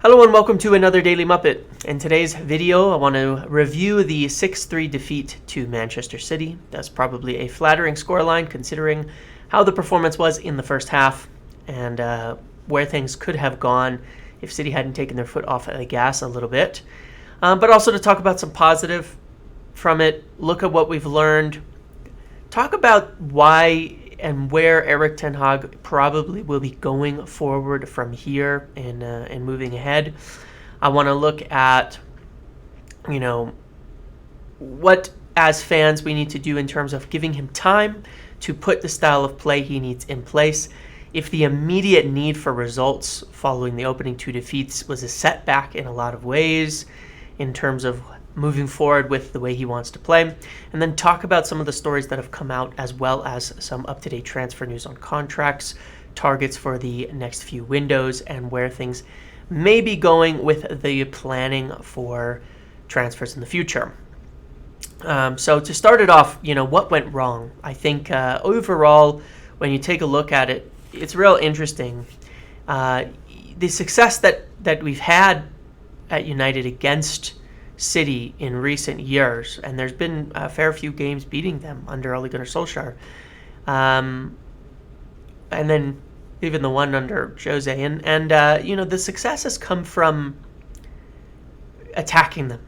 Hello and welcome to another Daily Muppet. In today's video, I want to review the 6-3 defeat to Manchester City. That's probably a flattering scoreline considering how the performance was in the first half and where things could have gone if City hadn't taken their foot off the gas a little bit. But also to talk about some positive from it, look at what we've learned, talk about why and where Ten Hag probably will be going forward from here and moving ahead. I want to look at, what as fans we need to do in terms of giving him time to put the style of play he needs in place. If the immediate need for results following the opening two defeats was a setback in a lot of ways in terms of moving forward with the way he wants to play, and then talk about some of the stories that have come out as well as some up-to-date transfer news on contracts, targets for the next few windows, and where things may be going with the planning for transfers in the future. So to start it off, what went wrong? I think overall, when you take a look at it, it's real interesting. The success that we've had at United against City in recent years, and there's been a fair few games beating them under Ole Gunnar Solskjaer, and then even the one under Jose, and the success has come from attacking them.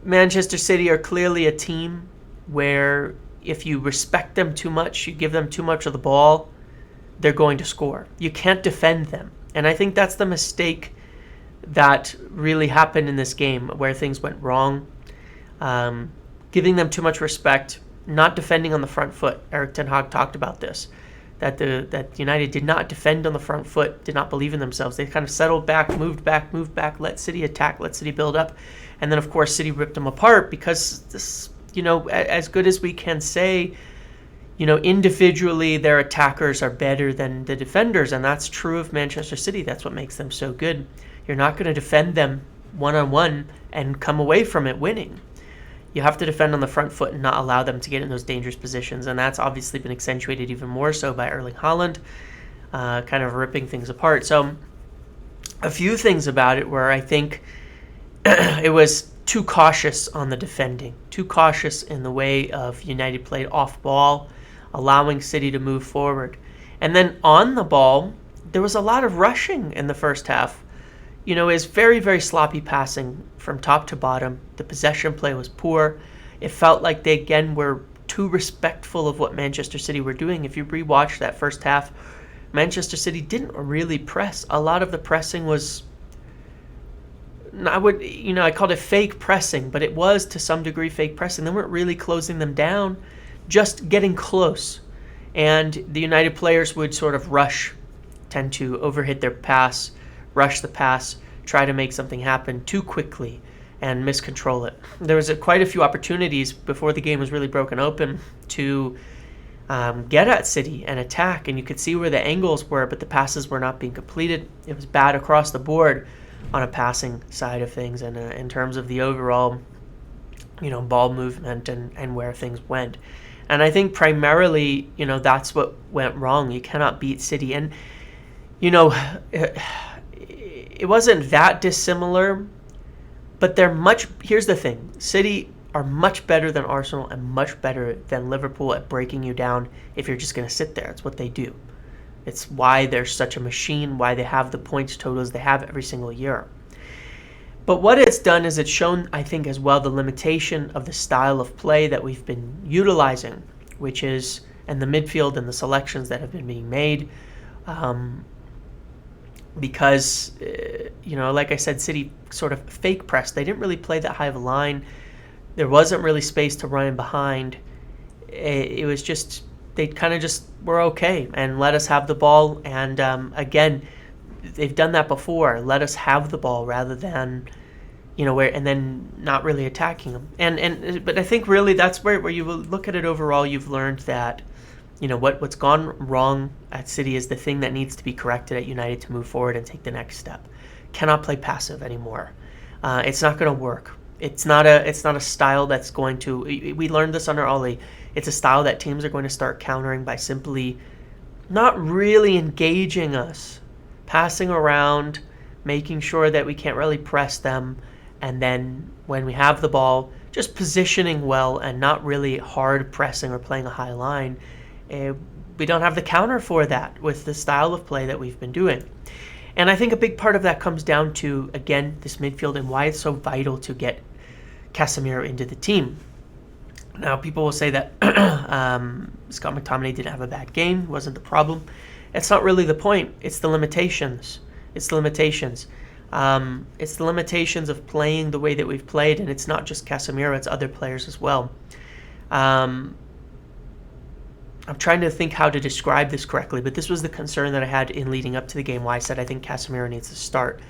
Manchester City are clearly a team where if you respect them too much, you give them too much of the ball, they're going to score. You can't defend them, and I think that's the mistake that really happened in this game, where things went wrong. Giving them too much respect, not defending on the front foot. Ten Hag talked about this, that United did not defend on the front foot, did not believe in themselves. They kind of settled back, moved back, let City attack, let City build up. And then, of course, City ripped them apart because, this, as good as we can say, individually their attackers are better than the defenders, and that's true of Manchester City. That's what makes them so good. You're not going to defend them one-on-one and come away from it winning. You have to defend on the front foot and not allow them to get in those dangerous positions, and that's obviously been accentuated even more so by Erling Haaland, kind of ripping things apart. So a few things about it where I think it was too cautious on the defending, too cautious in the way of United played off ball, allowing City to move forward. And then on the ball, there was a lot of rushing in the first half. Is very, very sloppy passing from top to bottom. The possession play was poor. It felt like they, again, were too respectful of what Manchester City were doing. If you rewatch that first half, Manchester City didn't really press. A lot of the pressing was, I called it fake pressing, but it was to some degree fake pressing. They weren't really closing them down, just getting close. And the United players would sort of tend to overhit their pass, rush the pass, try to make something happen too quickly and miscontrol it. There was quite a few opportunities before the game was really broken open to get at City and attack, and you could see where the angles were, but the passes were not being completed. It was bad across the board on a passing side of things and in terms of the overall ball movement and where things went. And I think primarily that's what went wrong. You cannot beat City, and it wasn't that dissimilar, but here's the thing. City are much better than Arsenal and much better than Liverpool at breaking you down if you're just going to sit there. It's what they do. It's why they're such a machine, why they have the points totals they have every single year. But what it's done is it's shown, I think, as well, the limitation of the style of play that we've been utilizing, which is, and the midfield and the selections that have been being made. Because, like I said, City sort of fake pressed. They didn't really play that high of a line. There wasn't really space to run in behind. It was just, they kind of just were okay and let us have the ball. And again, they've done that before. Let us have the ball rather than, and then not really attacking them. But I think really that's where you look at it overall. You've learned that, what's gone wrong at City is the thing that needs to be corrected at United to move forward and take the next step. Cannot play passive anymore. It's not going to work. It's not a style that's going to. We learned this under Ole. It's a style that teams are going to start countering by simply not really engaging us, passing around, making sure that we can't really press them, and then when we have the ball, just positioning well and not really hard pressing or playing a high line. We don't have the counter for that with the style of play that we've been doing. And I think a big part of that comes down to, again, this midfield and why it's so vital to get Casemiro into the team. Now, people will say that Scott McTominay didn't have a bad game, wasn't the problem. It's not really the point. It's the limitations. It's the limitations. It's the limitations of playing the way that we've played, and it's not just Casemiro, it's other players as well. I'm trying to think how to describe this correctly, but this was the concern that I had in leading up to the game, why I said I think Casemiro needs to start.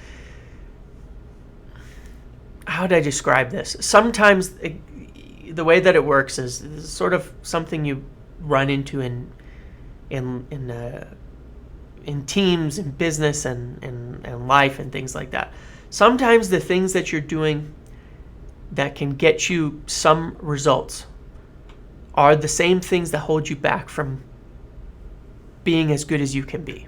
How did I describe this? Sometimes the way that it works is sort of something you run into in teams, in business, and life, and things like that. Sometimes the things that you're doing that can get you some results are the same things that hold you back from being as good as you can be,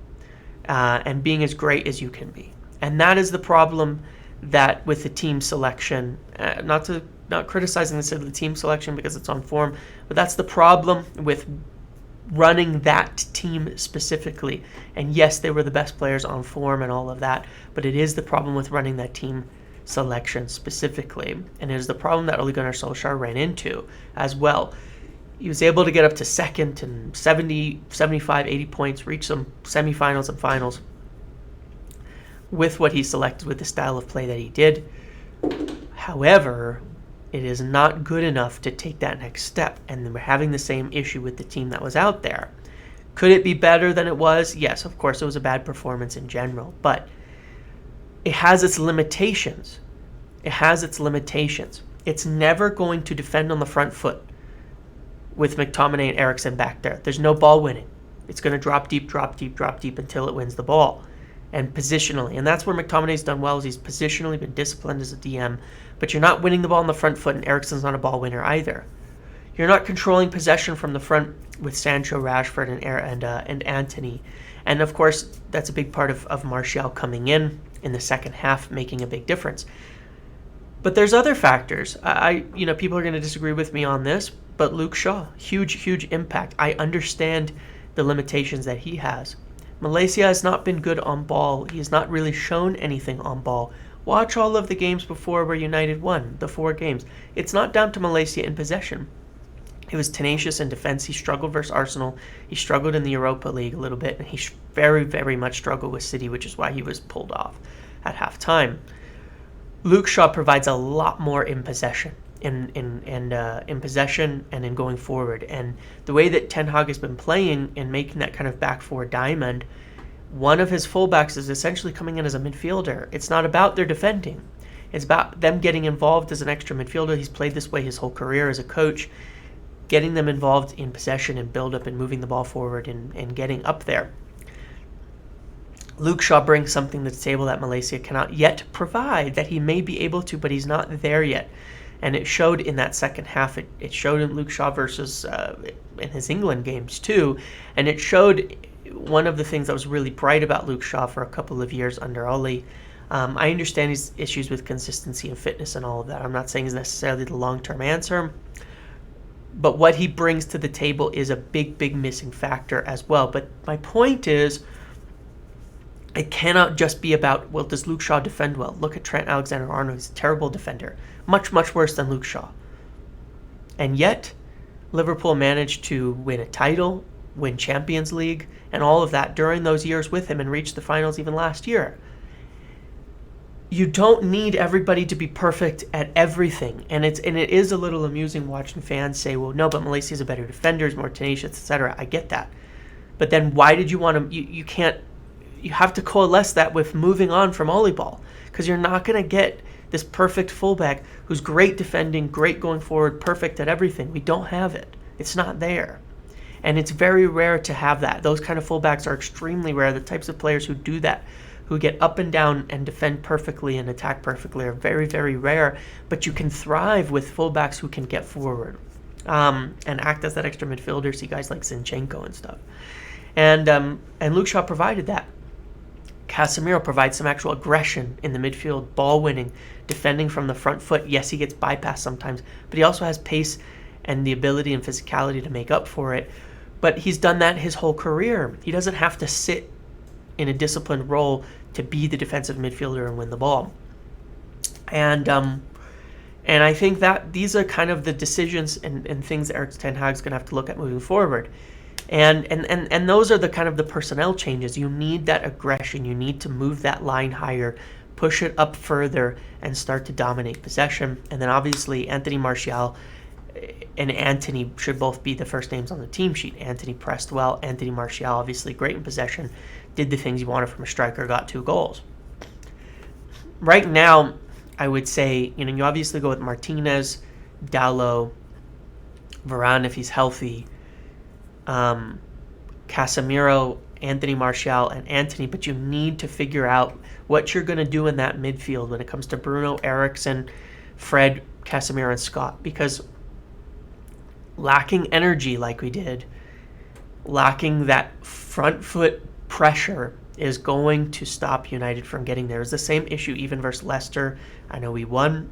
and being as great as you can be. And that is the problem that with the team selection, not criticizing the team selection because it's on form, but that's the problem with running that team specifically. And yes, they were the best players on form and all of that, but it is the problem with running that team selection specifically. And it is the problem that Ole Gunnar Solskjaer ran into as well. He was able to get up to second and 70, 75, 80 points, reach some semifinals and finals with what he selected, with the style of play that he did. However, it is not good enough to take that next step, and we're having the same issue with the team that was out there. Could it be better than it was? Yes, of course, it was a bad performance in general, but it has its limitations. It has its limitations. It's never going to defend on the front foot with McTominay and Eriksen back there. There's no ball winning. It's going to drop deep until it wins the ball. And positionally, and that's where McTominay's done well, is he's positionally been disciplined as a DM, but you're not winning the ball on the front foot, and Eriksen's not a ball winner either. You're not controlling possession from the front with Sancho, Rashford, and Antony. And of course, that's a big part of Martial coming in the second half, making a big difference. But there's other factors. People are going to disagree with me on this, but Luke Shaw, huge impact. I understand the limitations that he has. Malaysia has not been good on ball. He has not really shown anything on ball. Watch all of the games before where United won, the 4 games. It's not down to Malaysia in possession. He was tenacious in defense. He struggled versus Arsenal. He struggled in the Europa League a little bit, and he very, very much struggled with City, which is why he was pulled off at halftime. Luke Shaw provides a lot more in possession, in possession and in going forward. And the way that Ten Hag has been playing and making that kind of back four diamond, one of his fullbacks is essentially coming in as a midfielder. It's not about their defending. It's about them getting involved as an extra midfielder. He's played this way his whole career as a coach, getting them involved in possession and build-up and moving the ball forward and getting up there. Luke Shaw brings something to the table that Malaysia cannot yet provide, that he may be able to, but he's not there yet. And it showed in that second half. It showed in Luke Shaw versus in his England games too. And it showed one of the things that was really bright about Luke Shaw for a couple of years under Ole. I understand his issues with consistency and fitness and all of that. I'm not saying it's necessarily the long-term answer. But what he brings to the table is a big missing factor as well. But my point is, it cannot just be about, well, does Luke Shaw defend well? Look at Trent Alexander-Arnold. He's a terrible defender. Much worse than Luke Shaw. And yet, Liverpool managed to win a title, win Champions League, and all of that during those years with him, and reach the finals even last year. You don't need everybody to be perfect at everything. And it is a little amusing watching fans say, well, no, but Malaysia's a better defender, he's more tenacious, etc. I get that. But then why did you want to... You can't... You have to coalesce that with moving on from Ole ball, because you're not going to get this perfect fullback who's great defending, great going forward, perfect at everything. We don't have it. It's not there. And it's very rare to have that. Those kind of fullbacks are extremely rare. The types of players who do that, who get up and down and defend perfectly and attack perfectly, are very, very rare. But you can thrive with fullbacks who can get forward and act as that extra midfielder. See guys like Zinchenko and stuff. And Luke Shaw provided that. Casemiro provides some actual aggression in the midfield, ball winning, defending from the front foot. Yes, he gets bypassed sometimes, but he also has pace and the ability and physicality to make up for it. But he's done that his whole career. He doesn't have to sit in a disciplined role to be the defensive midfielder and win the ball. And I think that these are kind of the decisions and things that Erik Ten Hag's going to have to look at moving forward. And those are the kind of the personnel changes. You need that aggression. You need to move that line higher, push it up further, and start to dominate possession. And then obviously Anthony Martial and Antony should both be the first names on the team sheet. Antony pressed well. Anthony Martial, obviously great in possession, did the things you wanted from a striker, got 2 goals. Right now, I would say, you obviously go with Martinez, Dalot, Varane if he's healthy, Casemiro, Anthony Martial, and Antony, but you need to figure out what you're going to do in that midfield when it comes to Bruno, Eriksen, Fred, Casemiro, and Scott, because lacking energy like we did, lacking that front foot pressure is going to stop United from getting there. It's the same issue even versus Leicester. I know we won,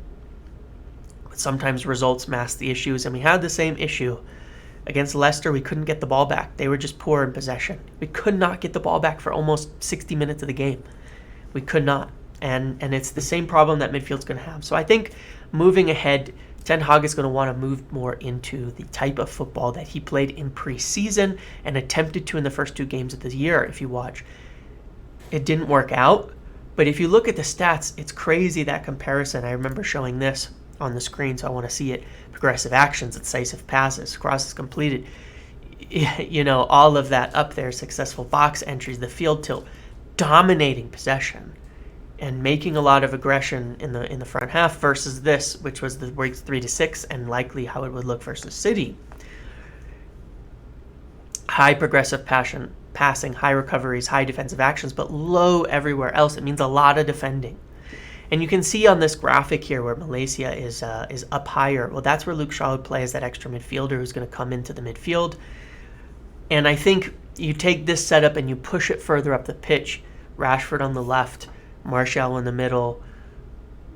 but sometimes results mask the issues, and we had the same issue against Leicester. We couldn't get the ball back. They were just poor in possession. We could not get the ball back for almost 60 minutes of the game. We could not. And it's the same problem that midfield's going to have. So I think moving ahead, Ten Hag is going to want to move more into the type of football that he played in preseason and attempted to in the first 2 games of the year. If you watch, it didn't work out. But if you look at the stats, it's crazy, that comparison. I remember showing this on the screen, so I want to see it. Progressive actions, decisive passes, crosses completed, all of that up there, successful box entries, the field tilt, dominating possession and making a lot of aggression in the front half versus this, which was the weeks 3-6 and likely how it would look versus City. High progressive passing, high recoveries, high defensive actions, but low everywhere else. It means a lot of defending. And you can see on this graphic here where Malaysia is up higher. Well, that's where Luke Shaw would play as that extra midfielder who's going to come into the midfield. And I think you take this setup and you push it further up the pitch. Rashford on the left, Martial in the middle,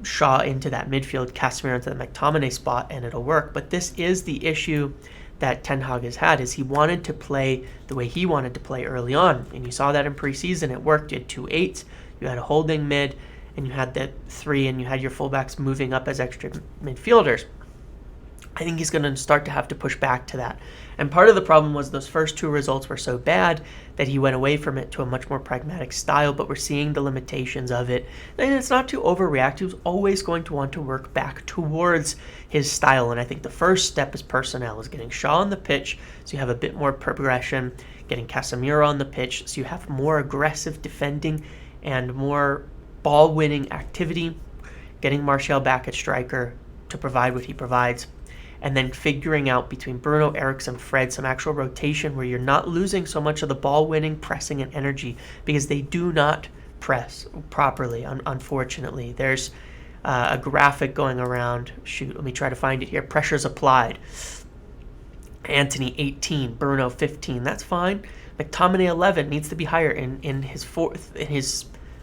Shaw into that midfield, Casemiro into the McTominay spot, and it'll work. But this is the issue that Ten Hag has had, is he wanted to play the way he wanted to play early on. And you saw that in preseason. It worked. You had 2 8s, you had a holding mid, and you had that 3, and you had your fullbacks moving up as extra midfielders. I think he's going to start to have to push back to that. And part of the problem was those first 2 results were so bad that he went away from it to a much more pragmatic style, but we're seeing the limitations of it. And it's not to overreact. He was always going to want to work back towards his style. And I think the first step is personnel, is getting Shaw on the pitch so you have a bit more progression, getting Casemiro on the pitch so you have more aggressive defending and more ball-winning activity, getting Martial back at striker to provide what he provides, and then figuring out between Bruno, Eriksen, Fred some actual rotation where you're not losing so much of the ball-winning, pressing, and energy, because they do not press properly, unfortunately. There's a graphic going around. Shoot, let me try to find it here. Pressures applied. Anthony 18, Bruno 15. That's fine. McTominay 11 needs to be higher. In his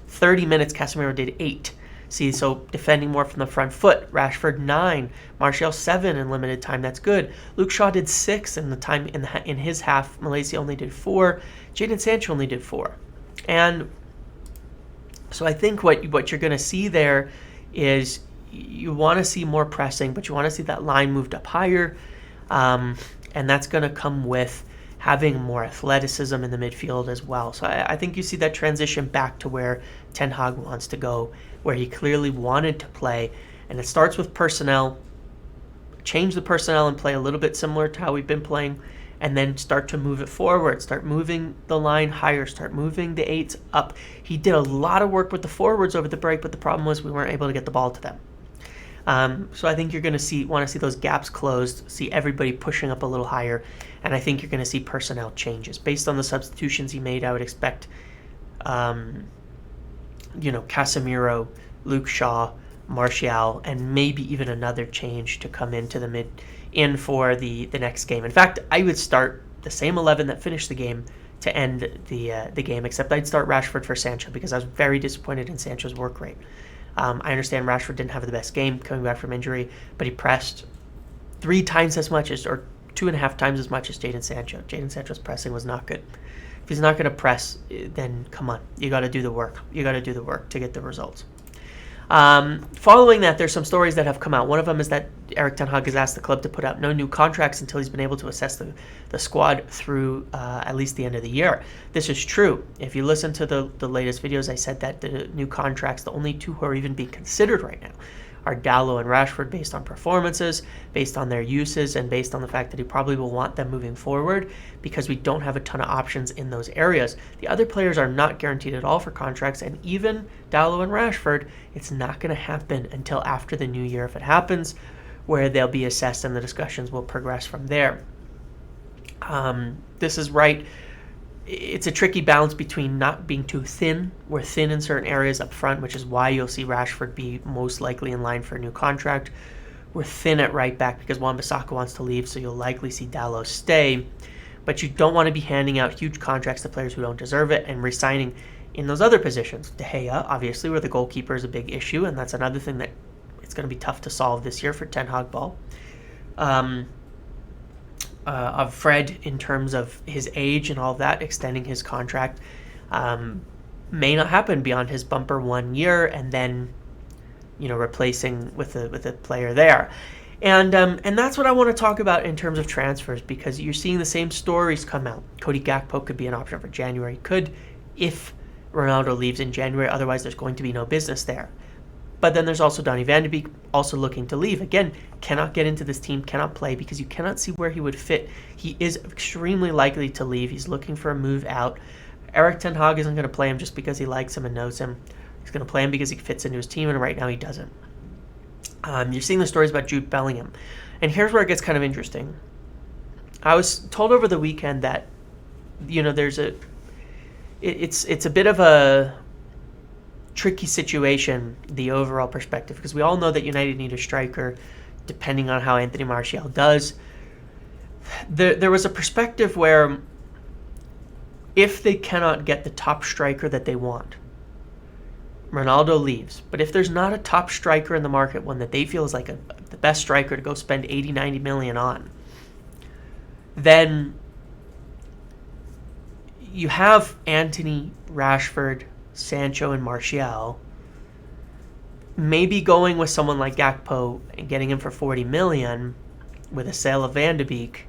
30 minutes, Casemiro did 8. See, so defending more from the front foot. Rashford 9, Martial 7 in limited time. That's good. Luke Shaw did 6 in the time in his half. Malaysia only did 4. Jadon Sancho only did 4. And so I think what you're going to see there is you want to see more pressing, but you want to see that line moved up higher, and that's going to come with having more athleticism in the midfield as well. So I think you see that transition back to where Ten Hag wants to go, where he clearly wanted to play. And it starts with personnel. Change the personnel and play a little bit similar to how we've been playing, and then start to move it forward. Start moving the line higher. Start moving the 8s up. He did a lot of work with the forwards over the break, but the problem was we weren't able to get the ball to them. So I think you're going to want to see those gaps closed, see everybody pushing up a little higher, and I think you're going to see personnel changes. Based on the substitutions he made, I would expect, Casemiro, Luke Shaw, Martial, and maybe even another change to come into for the next game. In fact, I would start the same 11 that finished the game, to end the game, except I'd start Rashford for Sancho because I was very disappointed in Sancho's work rate. I understand Rashford didn't have the best game coming back from injury, but he pressed 3 times as much as, or 2.5 times as much as Jadon Sancho. Jadon Sancho's pressing was not good. If he's not going to press, then come on, you got to do the work. You got to do the work to get the results. Following that, there's some stories that have come out. One of them is that Erik Ten Hag has asked the club to put out no new contracts until he's been able to assess the squad through at least the end of the year. This is true. If you listen to the latest videos, I said that the new contracts, the only 2 who are even being considered right now, are Dalot and Rashford, based on performances, based on their uses, and based on the fact that he probably will want them moving forward, because we don't have a ton of options in those areas. The other players are not guaranteed at all for contracts, and even Dalot and Rashford, it's not going to happen until after the new year if it happens, where they'll be assessed and the discussions will progress from there. This is right. It's a tricky balance between not being too thin. We're thin in certain areas up front, which is why you'll see Rashford be most likely in line for a new contract. We're thin at right back because Wan-Bissaka wants to leave, so you'll likely see Dalot stay. But you don't want to be handing out huge contracts to players who don't deserve it and re-signing in those other positions. De Gea, obviously, where the goalkeeper is a big issue, and that's another thing that it's going to be tough to solve this year for Ten Hag ball. Of Fred, in terms of his age and all of that, extending his contract may not happen beyond his bumper 1 year, and then replacing with a player there. And that's what I want to talk about in terms of transfers, because you're seeing the same stories come out. Cody Gakpo could be an option for January. Could, if Ronaldo leaves in January. Otherwise, there's going to be no business there. But then there's also Donny van de Beek also looking to leave. Again, cannot get into this team, cannot play because you cannot see where he would fit. He is extremely likely to leave. He's looking for a move out. Erik Ten Hag isn't going to play him just because he likes him and knows him. He's going to play him because he fits into his team, and right now he doesn't. You're seeing the stories about Jude Bellingham. And here's where it gets kind of interesting. I was told over the weekend that, there's it's a bit of a tricky situation, the overall perspective, because we all know that United need a striker, depending on how Anthony Martial does. There was a perspective where if they cannot get the top striker that they want, Ronaldo leaves. But if there's not a top striker in the market, one that they feel is like the best striker to go spend 80, 90 million on, then you have Antony, Rashford, Sancho, and Martial. Maybe going with someone like Gakpo and getting him for 40 million with a sale of Van de Beek.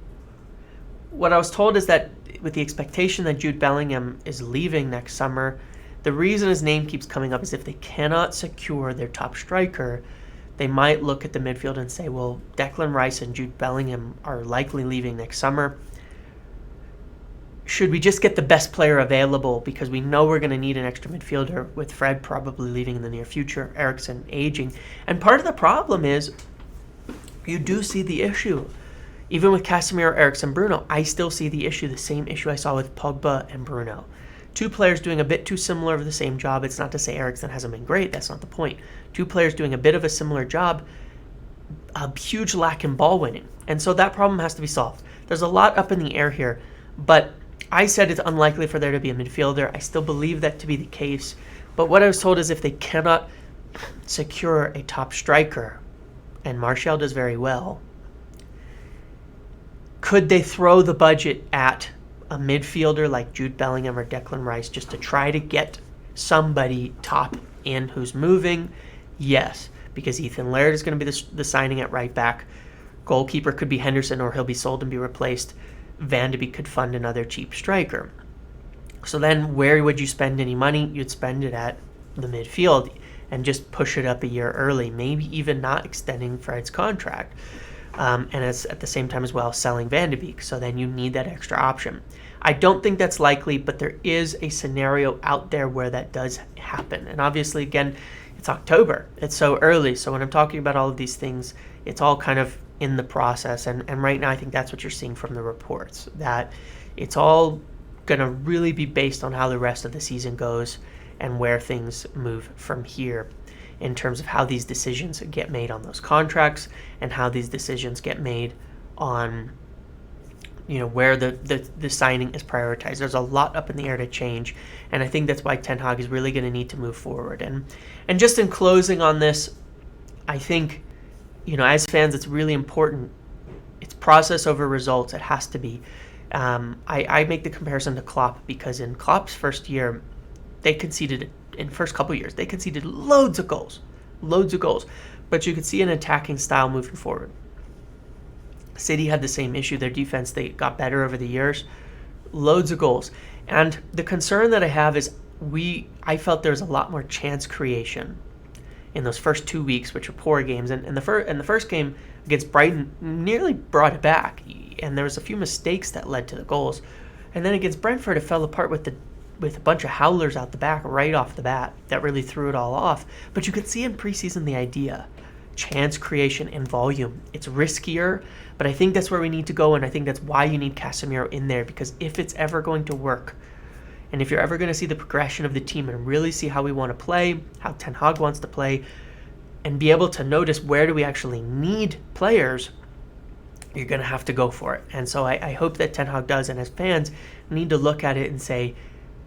What I was told is that with the expectation that Jude Bellingham is leaving next summer, the reason his name keeps coming up is if they cannot secure their top striker, they might look at the midfield and say, well, Declan Rice and Jude Bellingham are likely leaving next summer. Should we just get the best player available, because we know we're going to need an extra midfielder with Fred probably leaving in the near future, Eriksen aging. And part of the problem is you do see the issue. Even with Casemiro, Eriksen, Bruno, I still see the issue, the same issue I saw with Pogba and Bruno. Two players doing a bit too similar of the same job. It's not to say Eriksen hasn't been great. That's not the point. Two players doing a bit of a similar job, a huge lack in ball winning. And so that problem has to be solved. There's a lot up in the air here, but I said it's unlikely for there to be a midfielder. I still believe that to be the case. But what I was told is if they cannot secure a top striker, and Martial does very well, could they throw the budget at a midfielder like Jude Bellingham or Declan Rice just to try to get somebody top in who's moving? Yes, because Ethan Laird is going to be the signing at right back. Goalkeeper could be Henderson, or he'll be sold and be replaced. Van de Beek could fund another cheap striker. So then where would you spend any money? You'd spend it at the midfield and just push it up a year early, maybe even not extending Fred's contract. And it's at the same time as well selling Van de Beek. So then you need that extra option. I don't think that's likely, but there is a scenario out there where that does happen. And obviously, again, it's October. It's so early. So when I'm talking about all of these things, it's all kind of in the process. And right now, I think that's what you're seeing from the reports, that it's all going to really be based on how the rest of the season goes and where things move from here in terms of how these decisions get made on those contracts and how these decisions get made on where the signing is prioritized. There's a lot up in the air to change, and I think that's why Ten Hag is really going to need to move forward. And just in closing on this, I think, as fans, it's really important. It's process over results. It has to be. I make the comparison to Klopp, because in Klopp's first year, in the first couple of years, they conceded loads of goals. But you could see an attacking style moving forward. City had the same issue. Their defense, they got better over the years. Loads of goals. And the concern that I have is I felt there was a lot more chance creation in those first 2 weeks, which were poor games. And in the first game against Brighton, nearly brought it back. And there was a few mistakes that led to the goals. And then against Brentford, it fell apart with a bunch of howlers out the back right off the bat that really threw it all off. But you could see in preseason the idea. Chance creation and volume. It's riskier, but I think that's where we need to go, and I think that's why you need Casemiro in there, because if it's ever going to work, and if you're ever going to see the progression of the team and really see how we want to play, how Ten Hag wants to play, and be able to notice where do we actually need players, you're going to have to go for it. And so I hope that Ten Hag does, and as fans, we need to look at it and say,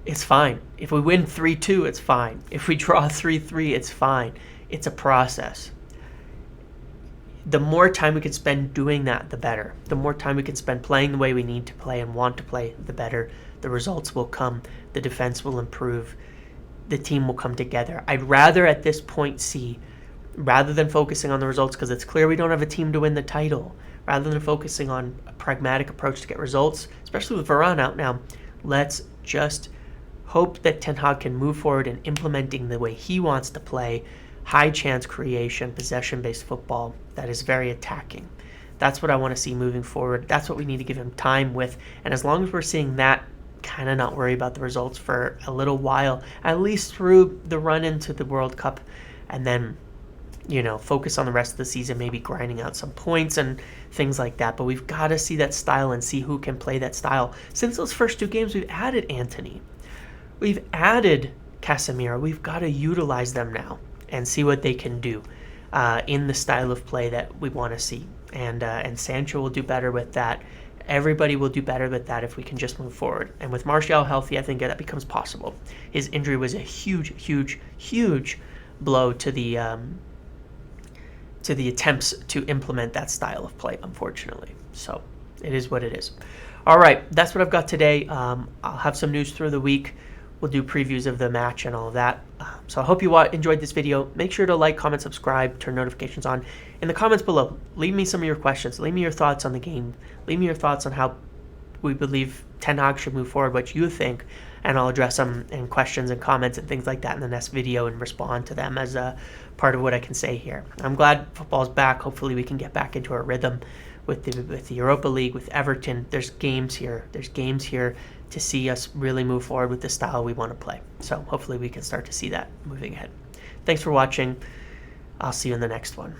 it's fine. If we win 3-2, it's fine. If we draw 3-3, it's fine. It's a process. The more time we can spend doing that, the better. The more time we can spend playing the way we need to play and want to play, the better. The results will come. The defense will improve. The team will come together. I'd rather at this point see, rather than focusing on the results, because it's clear we don't have a team to win the title, rather than focusing on a pragmatic approach to get results, especially with Varane out now, let's just hope that Ten Hag can move forward in implementing the way he wants to play, high chance creation, possession-based football that is very attacking. That's what I want to see moving forward. That's what we need to give him time with. And as long as we're seeing that, kind of not worry about the results for a little while, at least through the run into the World Cup, and then, focus on the rest of the season, maybe grinding out some points and things like that. But we've got to see that style and see who can play that style. Since those first 2 games, we've added Antony. We've added Casemiro. We've got to utilize them now and see what they can do in the style of play that we want to see. And Sancho will do better with that. Everybody will do better with that if we can just move forward. And with Martial healthy, I think that becomes possible. His injury was a huge, huge, huge blow to the attempts to implement that style of play, unfortunately. So it is what it is. All right, that's what I've got today. I'll have some news through the week. We'll do previews of the match and all of that. So I hope you enjoyed this video. Make sure to like, comment, subscribe, turn notifications on. In the comments below, leave me some of your questions. Leave me your thoughts on the game. Leave me your thoughts on how we believe Ten Hag should move forward, what you think, and I'll address them in questions and comments and things like that in the next video and respond to them as a part of what I can say here. I'm glad football's back. Hopefully we can get back into a rhythm with the Europa League, with Everton. There's games here. There's games here to see us really move forward with the style we want to play. So hopefully we can start to see that moving ahead. Thanks for watching. I'll see you in the next one.